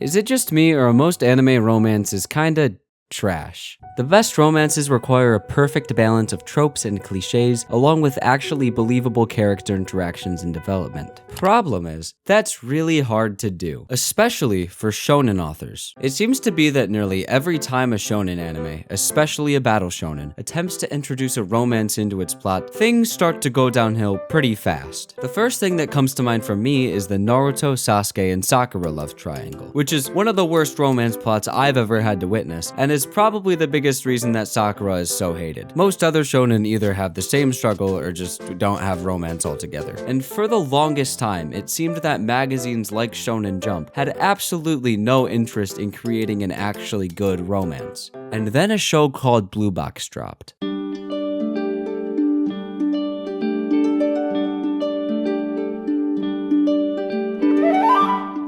Is it just me, or are most anime romances kinda trash? The best romances require a perfect balance of tropes and cliches, along with actually believable character interactions and development. Problem is, that's really hard to do, especially for shonen authors. It seems to be that nearly every time a shonen anime, especially a battle shonen, attempts to introduce a romance into its plot, things start to go downhill pretty fast. The first thing that comes to mind for me is the Naruto, Sasuke, and Sakura love triangle, which is one of the worst romance plots I've ever had to witness, and is probably the biggest reason that Sakura is so hated. Most other shonen either have the same struggle or just don't have romance altogether. And for the longest time, it seemed that magazines like Shonen Jump had absolutely no interest in creating an actually good romance. And then a show called Blue Box dropped.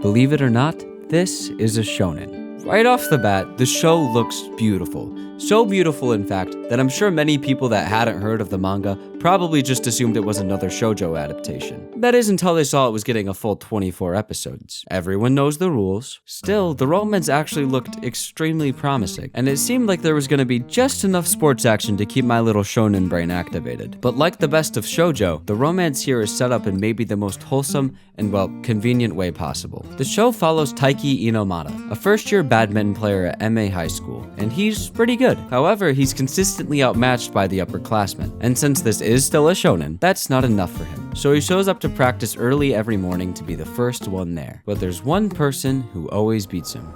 Believe it or not, this is a shonen. Right off the bat, the show looks beautiful. So beautiful, in fact, that I'm sure many people that hadn't heard of the manga probably just assumed it was another shoujo adaptation. That is until they saw it was getting a full 24 episodes. Everyone knows the rules. Still, the romance actually looked extremely promising, and it seemed like there was going to be just enough sports action to keep my little shonen brain activated. But like the best of shoujo, the romance here is set up in maybe the most wholesome and, well, convenient way possible. The show follows Taiki Inomata, a first-year badminton player at MA High School, and he's pretty good. However, he's consistently outmatched by the upperclassmen, and since this is still a shonen, that's not enough for him. So he shows up to practice early every morning to be the first one there. But there's one person who always beats him.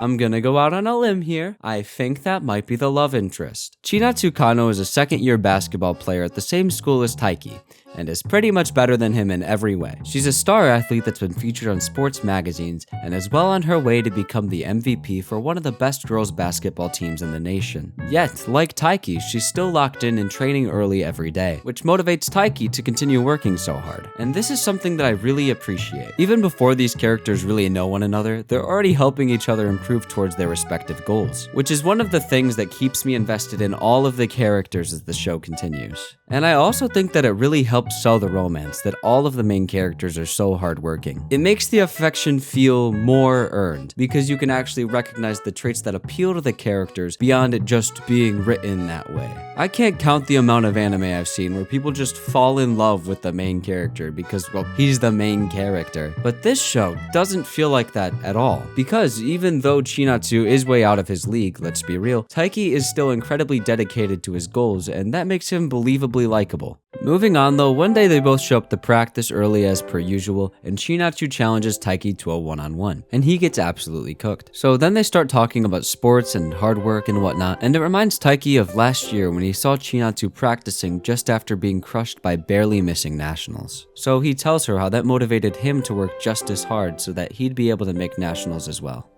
I'm gonna go out on a limb here. I think that might be the love interest. Chinatsu Kano is a second-year basketball player at the same school as Taiki, and is pretty much better than him in every way. She's a star athlete that's been featured on sports magazines, and is well on her way to become the MVP for one of the best girls basketball teams in the nation. Yet, like Taiki, she's still locked in and training early every day, which motivates Taiki to continue working so hard. And this is something that I really appreciate. Even before these characters really know one another, they're already helping each other improve towards their respective goals, which is one of the things that keeps me invested in all of the characters as the show continues. And I also think that it really helps sell the romance that all of the main characters are so hardworking. It makes the affection feel more earned, because you can actually recognize the traits that appeal to the characters beyond it just being written that way. I can't count the amount of anime I've seen where people just fall in love with the main character because, well, he's the main character. But this show doesn't feel like that at all, because even though Chinatsu is way out of his league, let's be real, Taiki is still incredibly dedicated to his goals, and that makes him believably likable. Moving on though, one day they both show up to practice early as per usual, and Chinatsu challenges Taiki to a one-on-one, and he gets absolutely cooked. So then they start talking about sports and hard work and whatnot, and it reminds Taiki of last year when he saw Chinatsu practicing just after being crushed by barely missing nationals. So he tells her how that motivated him to work just as hard so that he'd be able to make nationals as well.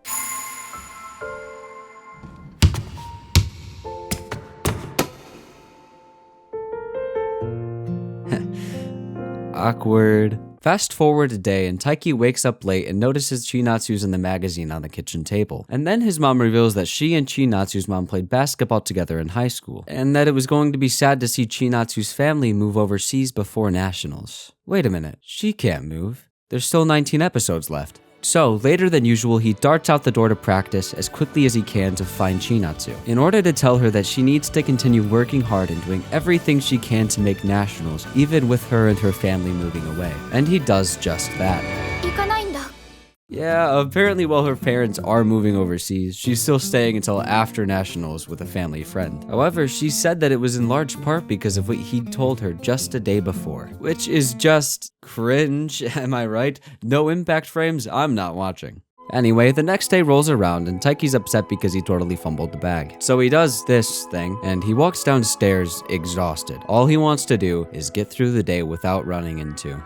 Awkward. Fast forward a day and Taiki wakes up late and notices Chinatsu's in the magazine on the kitchen table. And then his mom reveals that she and Chinatsu's mom played basketball together in high school, and that it was going to be sad to see Chinatsu's family move overseas before nationals. Wait a minute, she can't move. There's still 19 episodes left. So, later than usual, he darts out the door to practice as quickly as he can to find Chinatsu, in order to tell her that she needs to continue working hard and doing everything she can to make nationals, even with her and her family moving away. And he does just that. Yeah, apparently while her parents are moving overseas, she's still staying until after nationals with a family friend. However, she said that it was in large part because of what he'd told her just a day before, which is just cringe, am I right? No impact frames? I'm not watching. Anyway, the next day rolls around and Taiki's upset because he totally fumbled the bag. So he does this thing, and he walks downstairs exhausted. All he wants to do is get through the day without running into...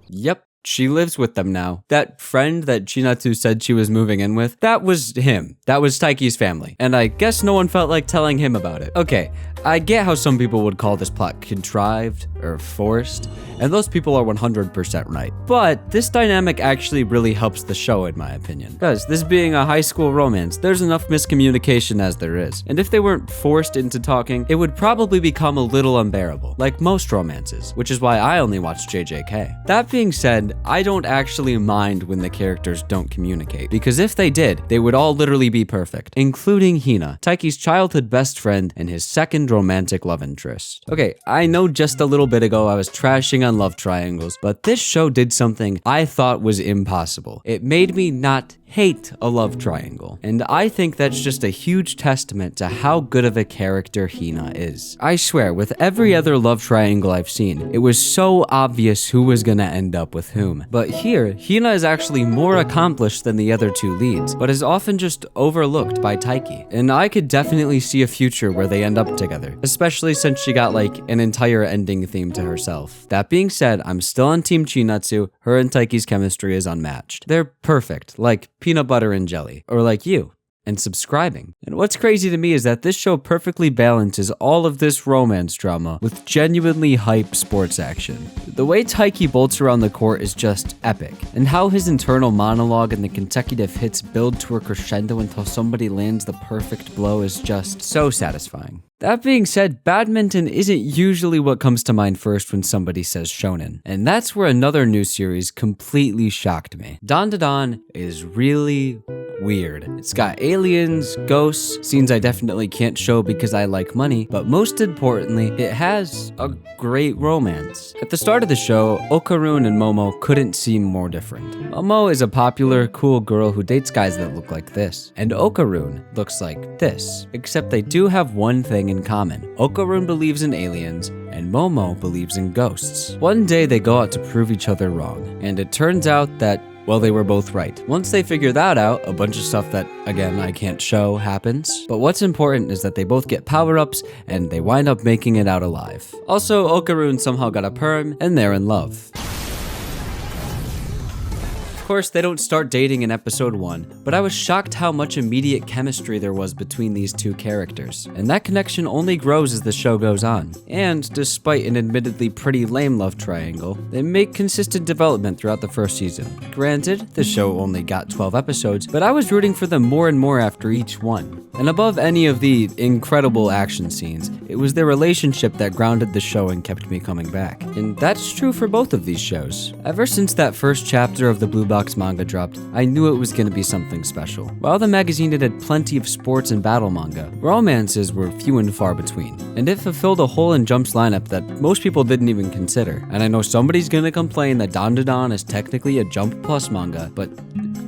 Yep, She lives with them now. That friend that Chinatsu said she was moving in with, that was him. That was Taiki's family. And I guess no one felt like telling him about it. Okay, I get how some people would call this plot contrived or forced, and those people are 100% right. But this dynamic actually really helps the show, in my opinion. Because this being a high school romance, there's enough miscommunication as there is. And if they weren't forced into talking, it would probably become a little unbearable, like most romances, which is why I only watch JJK. That being said, I don't actually mind when the characters don't communicate, because if they did, they would all literally be perfect, including Hina, Taiki's childhood best friend and his second romantic love interest. Okay, I know just a little bit ago I was trashing on love triangles, but this show did something I thought was impossible. It made me not hate a love triangle, and I think that's just a huge testament to how good of a character Hina is. I swear, with every other love triangle I've seen, it was so obvious who was gonna end up with whom. But here, Hina is actually more accomplished than the other two leads, but is often just overlooked by Taiki. And I could definitely see a future where they end up together, especially since she got like an entire ending theme to herself. That being said, I'm still on Team Chinatsu. Her and Taiki's chemistry is unmatched. They're perfect, like peanut butter and jelly, or like you, and subscribing. And what's crazy to me is that this show perfectly balances all of this romance drama with genuinely hype sports action. The way Taiki bolts around the court is just epic, and how his internal monologue and the consecutive hits build to a crescendo until somebody lands the perfect blow is just so satisfying. That being said, badminton isn't usually what comes to mind first when somebody says shonen, and that's where another new series completely shocked me. Dandadan is really weird. It's got aliens, ghosts, scenes I definitely can't show because I like money, but most importantly, it has a great romance. At the start of the show, Okarun and Momo couldn't seem more different. Momo is a popular, cool girl who dates guys that look like this, and Okarun looks like this, except they do have one thing in common. Okarun believes in aliens, and Momo believes in ghosts. One day they go out to prove each other wrong, and it turns out that well, they were both right. Once they figure that out, a bunch of stuff that, again, I can't show happens. But what's important is that they both get power-ups, and they wind up making it out alive. Also, Okarun somehow got a perm, and they're in love. Of course, they don't start dating in episode 1, but I was shocked how much immediate chemistry there was between these two characters, and that connection only grows as the show goes on. And despite an admittedly pretty lame love triangle, they make consistent development throughout the first season. Granted, the show only got 12 episodes, but I was rooting for them more and more after each one. And above any of the incredible action scenes, it was their relationship that grounded the show and kept me coming back. And that's true for both of these shows. Ever since that first chapter of the Blue Box manga dropped, I knew it was going to be something special. While the magazine had plenty of sports and battle manga, romances were few and far between. And it fulfilled a hole in Jump's lineup that most people didn't even consider. And I know somebody's going to complain that Dandadan is technically a Jump Plus manga, but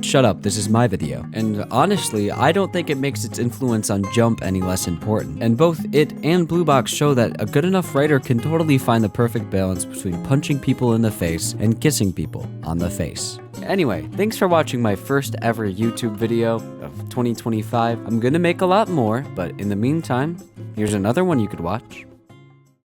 shut up, this is my video. And honestly, I don't think it makes its influence on Jump any less important. And both it and Blue Box show that a good enough writer can totally find the perfect balance between punching people in the face and kissing people on the face. Anyway, thanks for watching my first ever YouTube video of 2025. I'm gonna make a lot more, but in the meantime, here's another one you could watch.